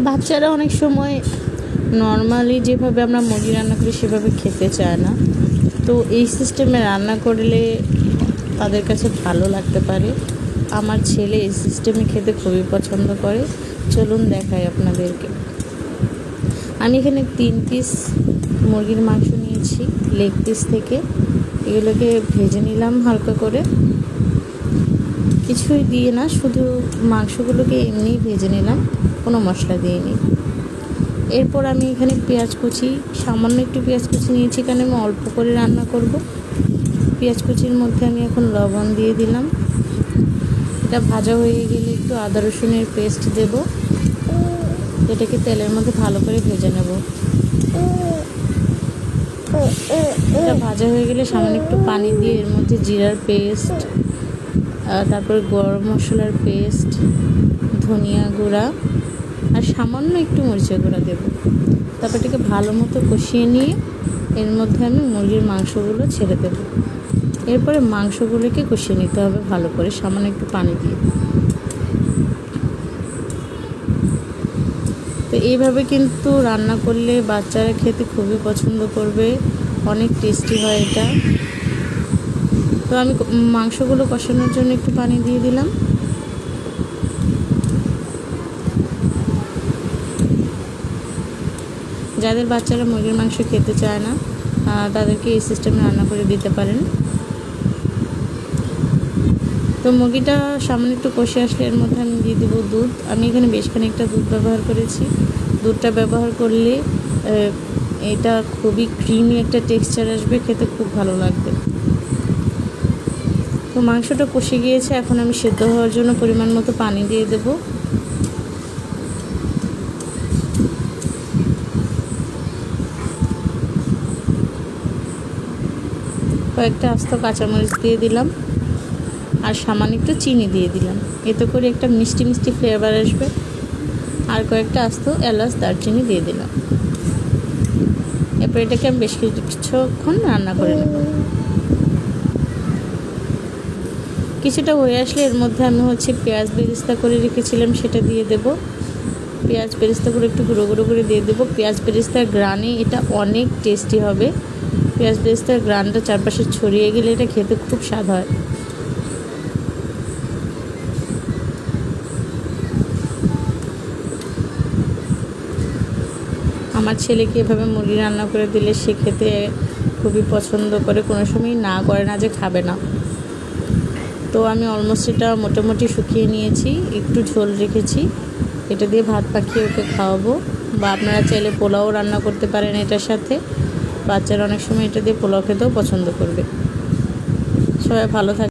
বাচ্চারা অনেক সময় নর্মালি যেভাবে আমরা মুরগি রান্না করি সেভাবে খেতে চায় না, তো এই সিস্টেমে রান্না করলে তাদের কাছে ভালো লাগতে পারে। আমার ছেলে এই সিস্টেমে খেতে খুবই পছন্দ করে। চলুন দেখাই আপনাদেরকে। আমি এখানে 3 পিস মুরগির মাংস নিয়েছি লেগ পিস থেকে। এগুলোকে ভেজে নিলাম হালকা করে, কিছুই দিয়ে না, শুধু মাংসগুলোকে এমনিই ভেজে নিলাম, কোনো মশলা দিইনি। এরপর আমি এখানে পেঁয়াজ কুচি, সামান্য একটু পেঁয়াজ কুচি নিয়েছি, কারণ আমি অল্প করে রান্না করব। পেঁয়াজ কুচির মধ্যে আমি এখন লবণ দিয়ে দিলাম। এটা ভাজা হয়ে গেলে একটু আদা রসুনের পেস্ট দেব, এটাকে তেলের মধ্যে ভালো করে ভেজে নেব। এটা ভাজা হয়ে গেলে সামান্য একটু পানি দিয়ে এর মধ্যে জিরার পেস্ট, তারপর গরম মশলার পেস্ট, ধনিয়া গুঁড়া আর সামান্য একটু মরিচের গুঁড়া দেব। তারপর এটাকে ভালো মতো কষিয়ে নিয়ে এর মধ্যে আমি মুরগির মাংসগুলো ছেড়ে দেব। এরপরে মাংসগুলোকে কষিয়ে নিতে হবে ভালো করে, সামান্য একটু পানি দিয়ে। তো এইভাবে কিন্তু রান্না করলে বাচ্চারা খেতে খুবই পছন্দ করবে, অনেক টেস্টি হয় এটা। তো আমি মাংসগুলো কষানোর জন্য একটু পানি দিয়ে দিলাম। যাদের বাচ্চারা মুরগির মাংস খেতে চায় না তাদেরকে এই সিস্টেমে রান্না করে দিতে পারেন। তো মুরগিটা সামান্য একটু কষে আসলে এর মধ্যে আমি দিয়ে দেবো দুধ। আমি এখানে বেশ খানিকটা দুধ ব্যবহার করেছি। দুধটা ব্যবহার করলে এটা খুবই ক্রিমি একটা টেক্সচার আসবে, খেতে খুব ভালো লাগবে। তো মাংসটা কষে গিয়েছে, এখন আমি সেদ্ধ হওয়ার জন্য পরিমাণ মতো পানি দিয়ে দেব। কয়েকটা আস্ত কাঁচামরিচ দিয়ে দিলাম আর সামান্য একটু চিনি দিয়ে দিলাম, এতে করে একটা মিষ্টি মিষ্টি ফ্লেভার আসবে। আর কয়েকটা আস্ত এলাচ দারচিনি দিয়ে দিলাম। এরপর এটাকে আমি বেশ কিছুক্ষণ রান্না করে নেব। কিছুটা হয়ে আসলে এর মধ্যে আমি পেঁয়াজ বেরেস্তা করে রেখেছিলাম সেটা দিয়ে দেব। পেঁয়াজ বেরেস্তা করে একটু গুঁড়ো গুঁড়ো করে দিয়ে দেবো। পেঁয়াজ বেরেস্তার গ্রানে এটা অনেক টেস্টি হবে। পেঁয়াজ বেরেস্তার গ্রানটা চারপাশে ছড়িয়ে গেলে এটা খেতে খুব স্বাদ হয়। আমার ছেলেকে এভাবে মুরগি রান্না করে দিলে সে খেতে খুবই পছন্দ করে, কোনো সময় না করে না যে খাবে না। তো আমি অলমোস্ট এটা মোটামুটি শুকিয়ে নিয়েছি, একটু ঝোল রেখেছি। এটা দিয়ে ভাত পাকিয়ে ওকে খাওয়াবো, বা আপনারা চাইলে পোলাও রান্না করতে পারেন এটার সাথে। বাচ্চারা অনেক সময় এটা দিয়ে পোলাও খেতেও পছন্দ করবে। সবাই ভালো থাকে।